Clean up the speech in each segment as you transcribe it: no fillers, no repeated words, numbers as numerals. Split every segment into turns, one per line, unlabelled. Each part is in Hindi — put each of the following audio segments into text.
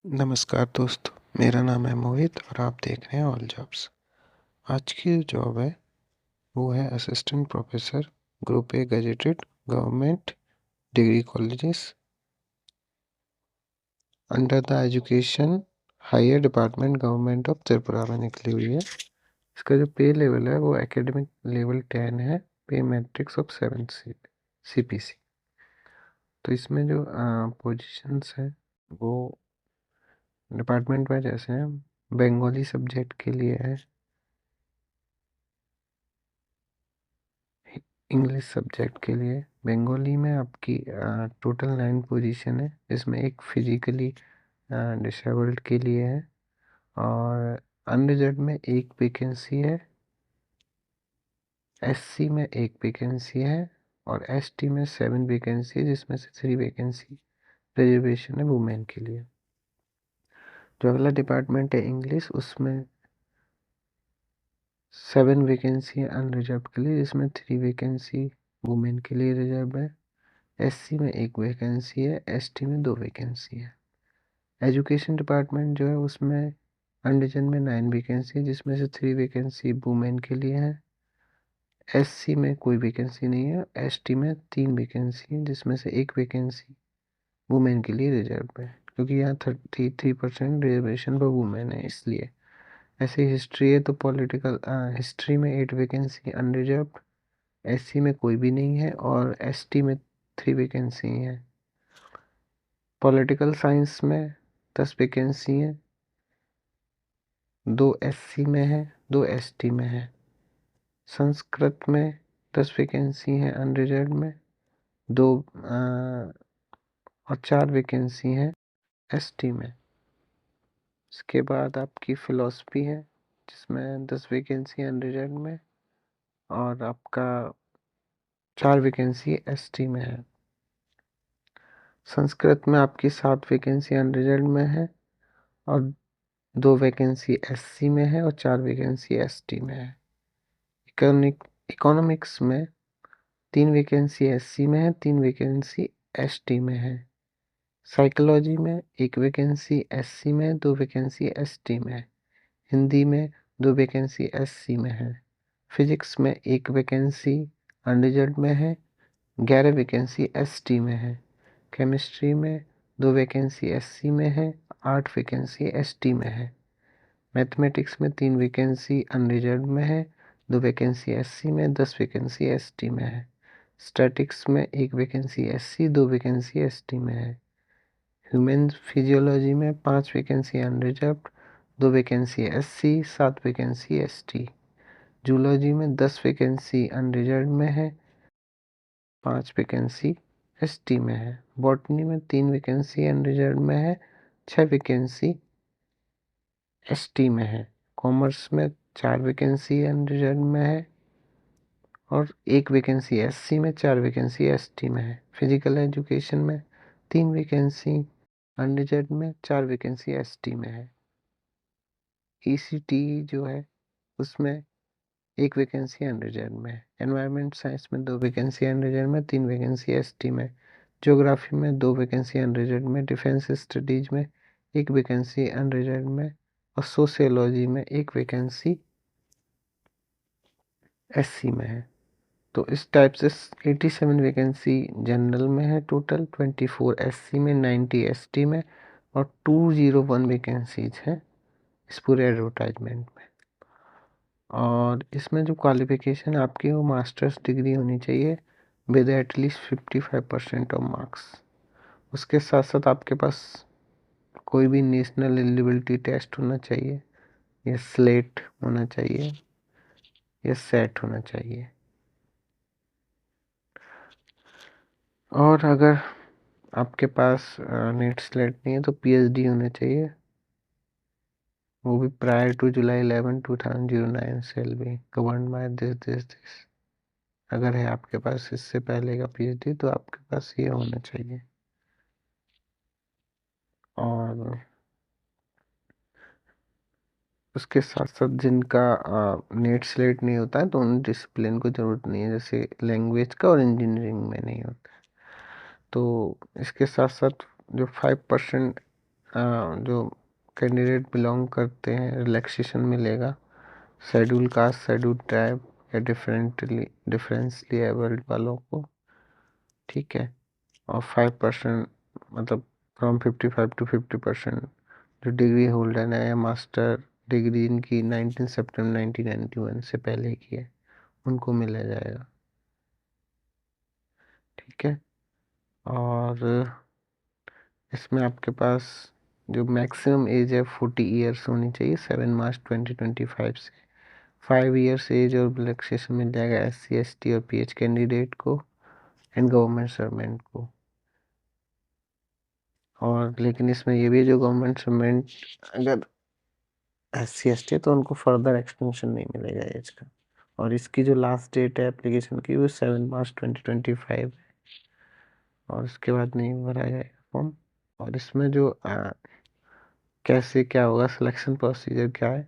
नमस्कार दोस्तों, मेरा नाम है मोहित और आप देख रहे हैं ऑल जॉब्स। आज की जो जॉब है वो है assistant professor, group A gazetted government degree colleges under the education higher department government of Tripura में निकली हुई है। इसका जो पे लेवल है वो एकेडमिक लेवल 10 है, पे मैट्रिक्स ऑफ 7 CPC। तो इसमें जो पोजीशंस हैं वो डिपार्टमेंट वाइज ऐसे हैं। बंगाली सब्जेक्ट के लिए है, इंग्लिश सब्जेक्ट के लिए बंगाली में आपकी टोटल 9 पोजीशन है, इसमें एक फिजिकली डिसेबल्ड के लिए है और अनरिजर्व में एक वैकेंसी है, एससी में एक वैकेंसी है और एसटी में 7 वैकेंसी है, जिसमें से 3 वैकेंसी रिजर्वेशन है वुमेन के लिए। जो अगला डिपार्टमेंट है इंग्लिश, उसमें 7 वैकेंसी है अनरिजर्व के लिए, जिसमें 3 वैकेंसी वुमेन के लिए रिजर्व है। एससी में एक वैकेंसी है, एसटी में 2 वैकेंसी है। एजुकेशन डिपार्टमेंट जो है उसमें अनरिजन में 9 वैकेंसी, जिसमें से 3 वैकेंसी वुमेन के लिए है। एससी में कोई वैकेंसी नहीं है, एसटी में 3 वैकेंसी है, जिसमें से एक वैकेंसी वुमेन के लिए रिजर्व है, क्योंकि यहाँ 33% रिजर्वेशन पर वुमेन है इसलिए। ऐसे हिस्ट्री है तो पॉलिटिकल हिस्ट्री में 8 वैकेंसी अनरिजर्व, एससी में कोई भी नहीं है और एसटी में 3 वैकेंसी है। पॉलिटिकल साइंस में 10 वैकेंसी है, 2 एससी में है, 2 एसटी में है। संस्कृत में 10 वैकेंसी है अनरिजर्व में, 2 और 4 वैकेंसी है एसटी में। इसके बाद आपकी फिलॉसफी है, जिसमें 10 वैकेंसी अनरिजर्व में और आपका 4 वैकेंसी एसटी में है। संस्कृत में आपकी 7 वैकेंसी अनरिजर्व में है और 2 वैकेंसी एससी में है और 4 वैकेंसी एसटी में है। इकोनॉमिक्स में 3 वैकेंसी एससी में है, 3 वैकेंसी एसटी में है। साइकोलॉजी में 1 वैकेंसी एससी में, 2 वैकेंसी एसटी में है। हिंदी में 2 वैकेंसी एससी में है। फिजिक्स में 1 वैकेंसी अनरिजर्व में है, 11 वैकेंसी एसटी में है। केमिस्ट्री में 2 वैकेंसी एससी में है, 8 वैकेंसी एसटी में है। मैथमेटिक्स में 3 वैकेंसी अनरिजर्व में है, 2 वैकेंसी एससी में, 10 वैकेंसी एसटी में है। स्टैटिक्स में 1 वैकेंसी एससी, 2 वैकेंसी एसटी में है। ह्यूमन फिजियोलॉजी में 5 vacancy unreserved, 2 vacancy SC, 7 vacancy ST. Zoology में 10 वैकेंसी अनरिजर्व में है, 5 वैकेंसी एसटी में है। बॉटनी में 3 वैकेंसी अनरिजर्व में है, 6 वैकेंसी एसटी में है। कॉमर्स में 4 वैकेंसी अनरिजर्व में है और 1 वैकेंसी एससी में, 4 वैकेंसी एसटी में है। फिजिकल एजुकेशन में 3 वैकेंसी अनरिजर्व में, 4 वैकेंसी एसटी में है। ईसीटी जो है उसमें 1 वैकेंसी अनरिजर्व में है। एनवायरमेंट साइंस में 2 वैकेंसी अनरिजर्व में, 3 वैकेंसी एसटी में। ज्योग्राफी में 2 वैकेंसी अनरिजर्व में, डिफेंस स्टडीज में 1 वैकेंसी अनरिजर्व में और सोशियोलॉजी में 1 वैकेंसी एससी में है। तो इस टाइप से 87 वैकेंसी जनरल में है, टोटल 24 एससी में, 90 एसटी में और 201 वैकेंसीज हैं इस पूरे एडवर्टाइजमेंट में। और इसमें जो क्वालिफिकेशन आपकी वो मास्टर्स डिग्री होनी चाहिए विद एटलीस्ट 55% ऑफ मार्क्स। उसके साथ साथ आपके पास कोई भी नेशनल एलिजिबिलिटी टेस्ट होना चाहिए, या स्लेट होना चाहिए, या सेट होना चाहिए। और अगर आपके पास नेट स्लेट नहीं है तो पीएचडी होना चाहिए, वो भी prior to July 11 2009 shall be govern by this. अगर है आपके पास इससे पहले का पीएचडी तो आपके पास ये होना चाहिए। और उसके साथ साथ जिनका नेट स्लेट नहीं होता है तो उन डिसिप्लिन को ज़रूरत नहीं है, जैसे लैंग्वेज का और इंजीनियरिंग में नहीं होता है। तो इसके साथ साथ जो 5% जो कैंडिडेट बिलोंग करते हैं रिलैक्सेशन मिलेगा। शेड्यूल कास्ट, शेड्यूल ट्राइब या डिफरेंसली एबल्ड वालों को, ठीक है। और 5% मतलब फ्रॉम 55 to 50% जो डिग्री होल्डर है या मास्टर डिग्री इनकी 19 सितंबर 1991 से पहले की है उनको मिला जाएगा, ठीक है। और इसमें आपके पास जो मैक्सिमम एज है 40 ईयर्स होनी चाहिए 7 मार्च 2025 से। 5 ईयर्स एज और रिलैक्सेशन मिल जाएगा SC ST और PH कैंडिडेट को एंड गवर्नमेंट सर्वेंट को। और लेकिन इसमें ये भी जो गवर्नमेंट सर्वेंट अगर SC ST है तो उनको फर्दर एक्सटेंशन नहीं मिलेगा एज का। और इसकी जो लास्ट डेट है एप्लीकेशन की वो 7 मार्च 2025 है और इसके बाद नहीं भरा जाएगा फॉर्म। और इसमें जो कैसे क्या होगा, सिलेक्शन प्रोसीजर क्या है,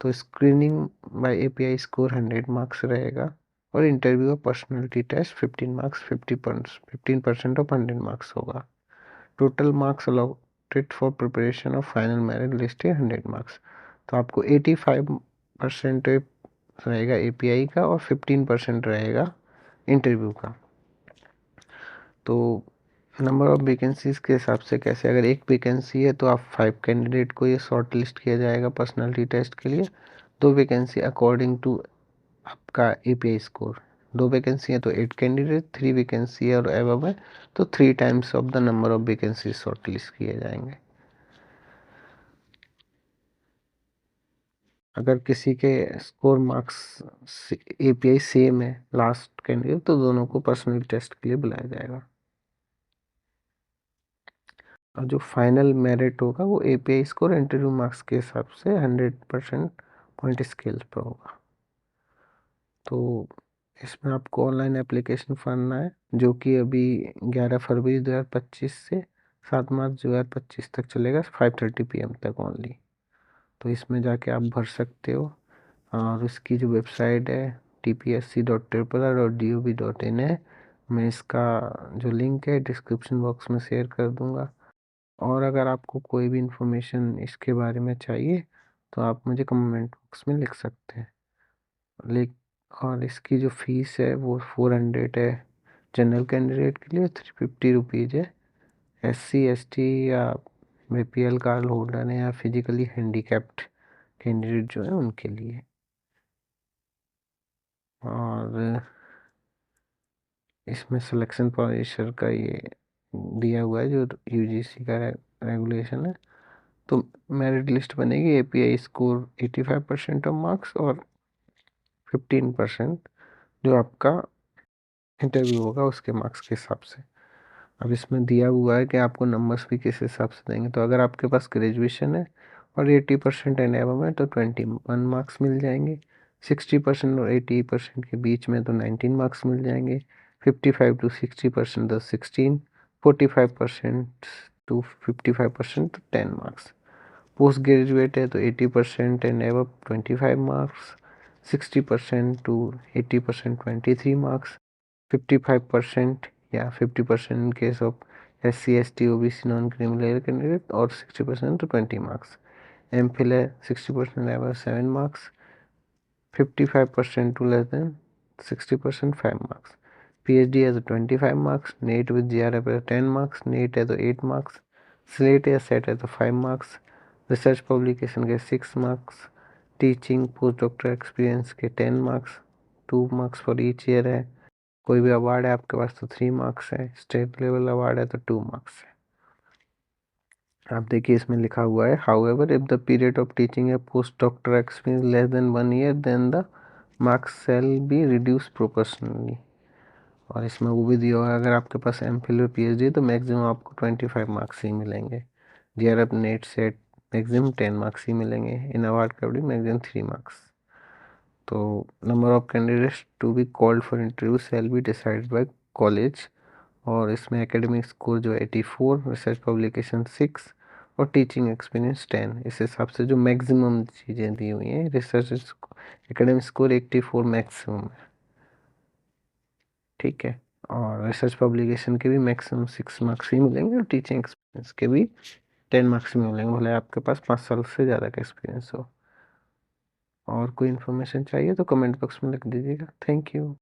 तो screening by API score 100 marks रहेगा और इंटरव्यू और personality test 15 marks 15% of 100 marks होगा। Total marks allotted for preparation of final merit list है 100 मार्क्स। तो आपको 85% रहेगा API का और 15% रहेगा इंटरव्यू का। तो नंबर ऑफ वैकेंसीज के हिसाब से कैसे, अगर एक वैकेंसी है तो आप 5 कैंडिडेट को ये शॉर्ट लिस्ट किया जाएगा पर्सनालिटी टेस्ट के लिए। 2 वैकेंसी अकॉर्डिंग टू आपका API स्कोर। 2 वैकेंसी है तो 8 कैंडिडेट, 3 वैकेंसी है और एबव है तो 3 times of the number of vacancy short list किए जाएंगे। अगर किसी के स्कोर मार्क्स API सेम है लास्ट कैंडिडेट तो दोनों को पर्सनल टेस्ट के लिए बुलाया जाएगा। और जो फाइनल मेरिट होगा वो API स्कोर इंटरव्यू मार्क्स के हिसाब से 100% पॉइंट स्केल पर होगा। तो इसमें आपको ऑनलाइन एप्लीकेशन भरना है जो कि अभी 11 फरवरी 2025 से 7 मार्च 2025 तक चलेगा 5:30 PM तक ओनली। तो इसमें जाके आप भर सकते हो। और इसकी जो वेबसाइट है tpsc.tripura.gov.in है। मैं इसका जो लिंक है डिस्क्रिप्शन बॉक्स में शेयर कर दूंगा। और अगर आपको कोई भी इंफॉर्मेशन इसके बारे में चाहिए तो आप मुझे कमेंट बॉक्स में लिख सकते हैं। लिख और इसकी जो फीस है वो 400 है जनरल कैंडिडेट के लिए, 350 रुपीज़ है SC ST या BPL कार्ड होल्डर है या फिजिकली हैंडीकैप्ड कैंडिडेट जो है उनके लिए। और इसमें सिलेक्शन प्रोसीजर का ये दिया हुआ है जो UGC का रेगुलेशन है। तो मेरिट लिस्ट बनेगी API स्कोर 85% ऑफ मार्क्स और 15% जो आपका इंटरव्यू होगा उसके मार्क्स के हिसाब से। अब इसमें दिया हुआ है कि आपको नंबर्स भी किस हिसाब से देंगे। तो अगर आपके पास ग्रेजुएशन है और 80% एंड एबव है तो 21 मार्क्स मिल जाएंगे। 60% और 80% के बीच में तो 19 मार्क्स मिल जाएंगे। 55 to 60% तो 16, 45% to 55% तो 10 मार्क्स। पोस्ट ग्रेजुएट है तो 80% and above 25 marks. 60% to 80% 23 marks. 55% या 50% in case of SC ST OBC non criminal candidate और 60% तो 20 मार्क्स। MPhil है 60% above 7 marks. 55% to less than 60% 5 marks. PhD है तो 25 मार्क्स। नेट विद JRF है 10 मार्क्स। नेट है तो 8 मार्क्स। स्लेट या सेट है तो 5 मार्क्स। रिसर्च पब्लिकेशन के 6 marks. Teaching post doctor experience के 10 marks. 2 marks for each year है। कोई भी अवार्ड है आपके पास तो 3 मार्क्स है। स्टेट लेवल अवार्ड है तो 2 मार्क्स है। आप देखिए इसमें लिखा हुआ है however if the period of teaching a post doctor experience less than 1 year then the marks shall be reduce proportionally. और इसमें वो भी दिया हुआ है अगर आपके पास MPhil और PhD है तो मैक्सिमम आपको 25 मार्क्स ही मिलेंगे। JRF NET SET maximum 10 marks ही मिलेंगे। In award category maximum 3 marks. तो number of candidates to be called for interview shall be decided by college. और इसमें एकेडमिक स्कोर जो 84, रिसर्च पब्लिकेशन 6 और टीचिंग एक्सपीरियंस 10। इस हिसाब से जो मैक्सिमम चीज़ें दी हुई हैं रिसर्च एकेडमिक स्कोर 84 मैक्सिमम है, ठीक है। और रिसर्च पब्लिकेशन के भी मैक्सिमम 6 मार्क्स ही मिलेंगे और टीचिंग एक्सपीरियंस के भी 10 मार्क्स में मिलेंगे, भले आपके पास 5 साल से ज़्यादा का एक्सपीरियंस हो। और कोई इन्फॉर्मेशन चाहिए तो कमेंट बॉक्स में लिख दीजिएगा। Thank you.